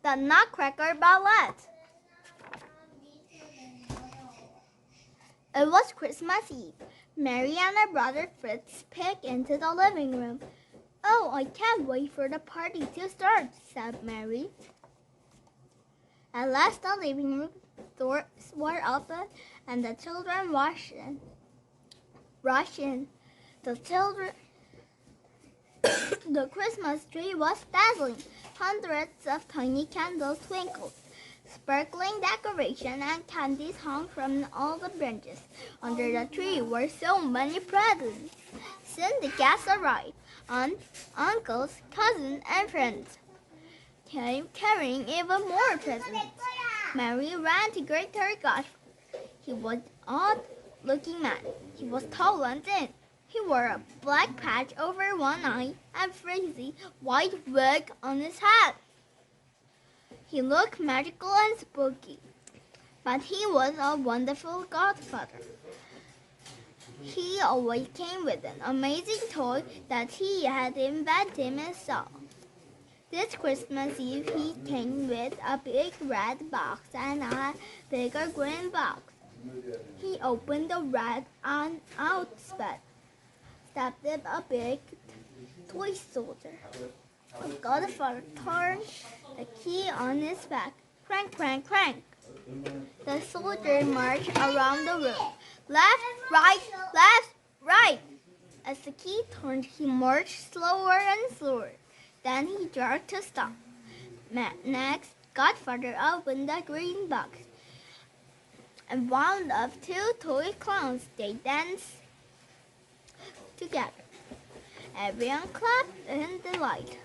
The Nutcracker Ballet. It was Christmas Eve. Mary and her brother Fritz peeked into the living room. "Oh, I can't wait for the party to start," said Mary. At last the living room doors were open and the children rushed in. The Christmas tree was dazzling. Hundreds of tiny candles twinkled. Sparkling decorations and candies hung from all the branches. Under the tree were so many presents. Soon the guests arrived. Aunts, uncles, cousins, and friends came carrying even more presents. Mary ran to greet her godfather. He was an odd-looking man. He was tall and thin. He wore a black patch over one eye and frizzy white wig on his head. He looked magical and spooky, but he was a wonderful godfather. He always came with an amazing toy that he had invented himself. This Christmas Eve, he came with a big red box and a bigger green box. He opened the red and out stepped a big toy soldier. The godfather turned the key on his back. Crank, crank, crank. The soldier marched around the room. Left, right. As the key turned, he marched slower and slower. Then he jerked to stop. Next, Godfather opened the green box and wound up two toy clowns. They danced together. Everyone clapped in delight.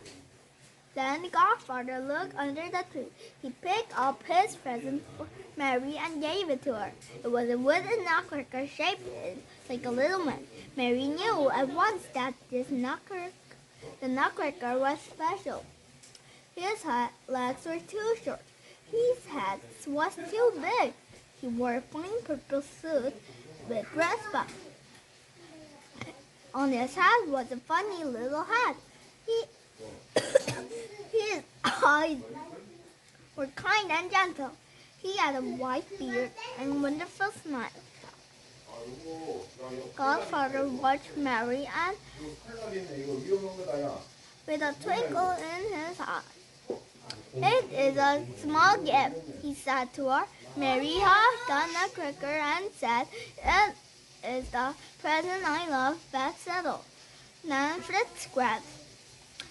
Then the Godfather looked under the tree. He picked up his present for Mary and gave it to her. It was a wooden nutcracker shaped like a little man. Mary knew at once that the nutcracker was special. His legs were too short. His head was too big. He wore a fine purple suit with red spots. On his head was a funny little hat. His eyes were kind and gentle. He had a white beard and wonderful smile. Godfather watched Mary and with a twinkle in his eye. "It is a small gift," he said to her. Mary hugged the nutcracker and said, "It is the present I love best settled." Then Fritz grabbed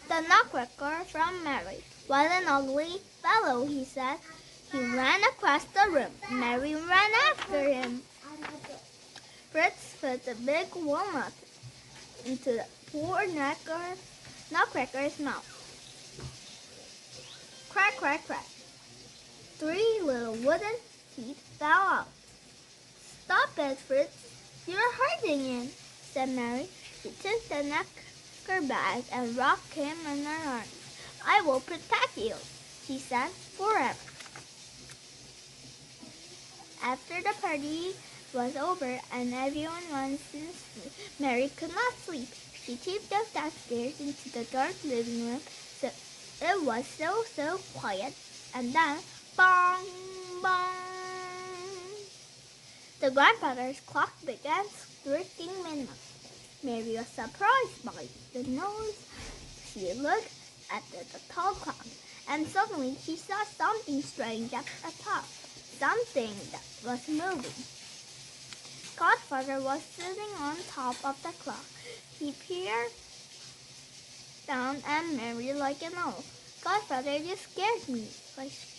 the nutcracker from Mary. "What an ugly fellow," he said. He ran across the room. Mary ran after him. Fritz put the big walnut into the poor nutcracker's mouth. Crack, crack, crack. 3 little wooden teeth fell out. "Stop it, Fritz. You're hurting him," said Mary. She took the nutcracker bag and rocked him in her arms. "I will protect you," she said, "forever." After the party was over and everyone went to sleep, Mary could not sleep. She tiptoed downstairs into the dark living room. It was so quiet. And then, bong, bong, the grandfather's clock began striking midnight. Mary was surprised by the noise. She looked at the tall clock, and suddenly she saw something strange at the top, something that was moving. Godfather was sitting on top of the clock. He peered down at Mary like an owl. "Godfather, you scared me,"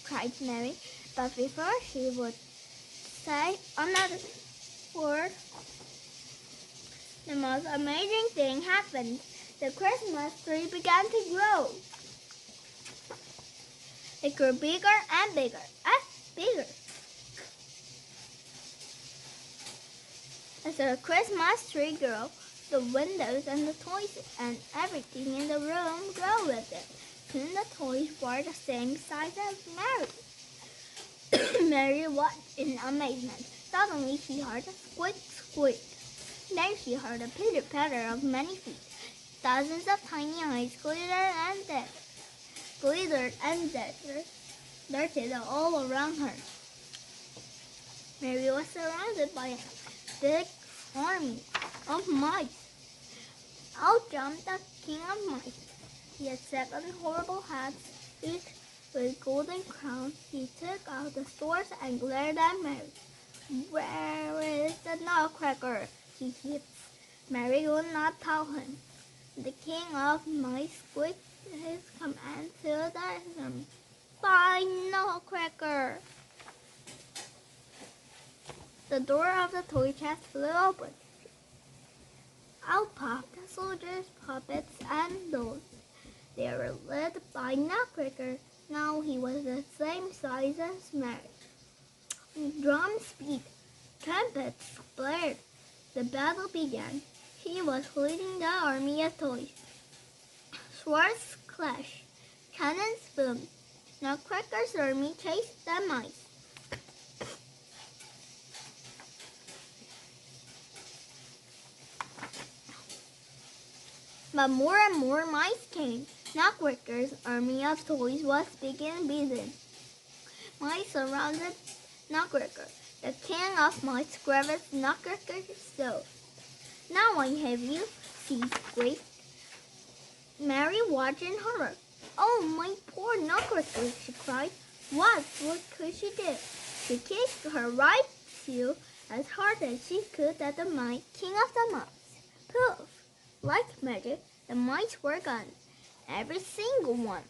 cried Mary. But before she would say another word, the most amazing thing happened. The Christmas tree began to grow. It grew bigger and bigger and bigger. As the Christmas tree grew, the windows and the toys and everything in the room grew with it. Soon the toys were the same size as Mary. Mary watched in amazement. Suddenly she heard a squeak, squeak. Then she heard a pitter-patter of many feet. Dozens of tiny eyes glittered and glittered. darted all around her. Mary was surrounded by a big army of mice. Out jumped the king of mice. He had 7 horrible hats, each with golden crowns. He took out the swords and glared at Mary. "Where is the nutcracker?" he hissed. Mary would not tell him. The king of mice squeaked his command to the army. "Find nutcracker!" The door of the toy chest flew open. Out popped the soldiers, puppets, and dolls. They were led by Nutcracker. Now he was the same size as Mary. Drums beat, trumpets blared. The battle began. He was leading the army of toys. Swords clashed, cannons boomed. Nutcracker's army chased the mice. But more and more mice came. Nutcracker's army of toys was big and beaten. Mice surrounded Nutcracker. The king of mice grabbed Nutcracker's stove. "Now I have you," she squeaked. Mary watched in horror. "Oh, my poor Nutcracker," she cried. What could she do? She kicked her right heel as hard as she could at the king of the mice. Poof! Like magic, the mice were gone. Every single one.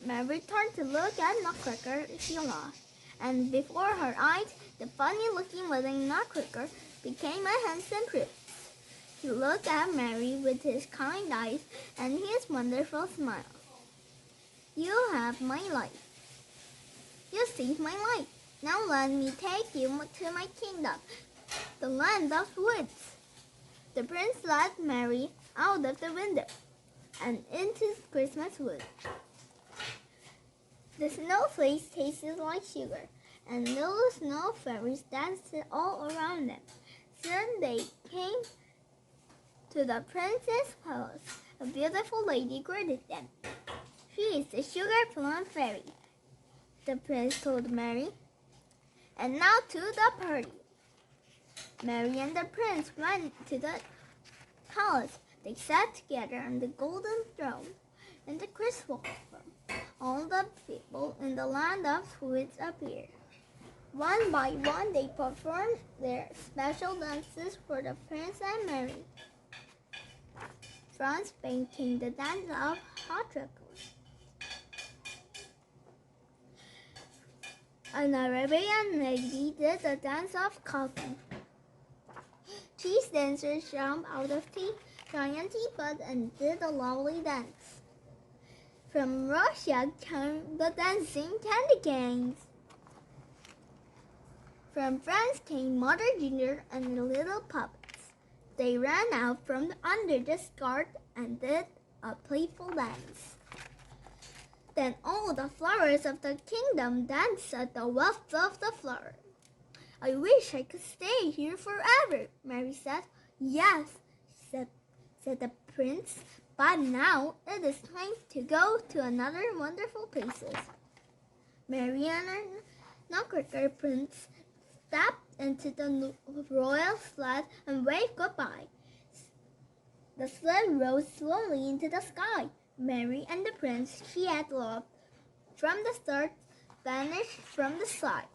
Mary turned to look at Nutcracker. She laughed, and before her eyes, the funny-looking little Nutcracker became a handsome prince. He looked at Mary with his kind eyes and his wonderful smile. "You have my life. You saved my life. Now let me take you to my kingdom, the land of woods." The prince led Mary out of the window and into the Christmas wood. The snowflakes tasted like sugar, and little snow fairies danced all around them. Soon they came to the prince's palace. A beautiful lady greeted them. "She is the sugar plum fairy," the prince told Mary. "And now to the party." Mary and the prince went to the palace. They sat together on the golden throne in the crystal room. All the people in the land of woods appeared. One by one, they performed their special dances for the prince and Mary. From Spain came the dance of hot chocolate. An Arabian lady did the dance of coffee. Cheese dancers jumped out of giant teapot and did a lovely dance. From Russia came the dancing candy canes. From France came Mother Ginger and the little puppets. They ran out from under the skirt and did a playful dance. Then all the flowers of the kingdom danced at the wealth of the flower. "I wish I could stay here forever," Mary said. "Yes," said the prince, "but now it is time to go to another wonderful places." Mary and her Nutcracker prince stepped into the royal sled and waved goodbye. The sled rose slowly into the sky. Mary and the prince she had loved from the start vanished from the sight.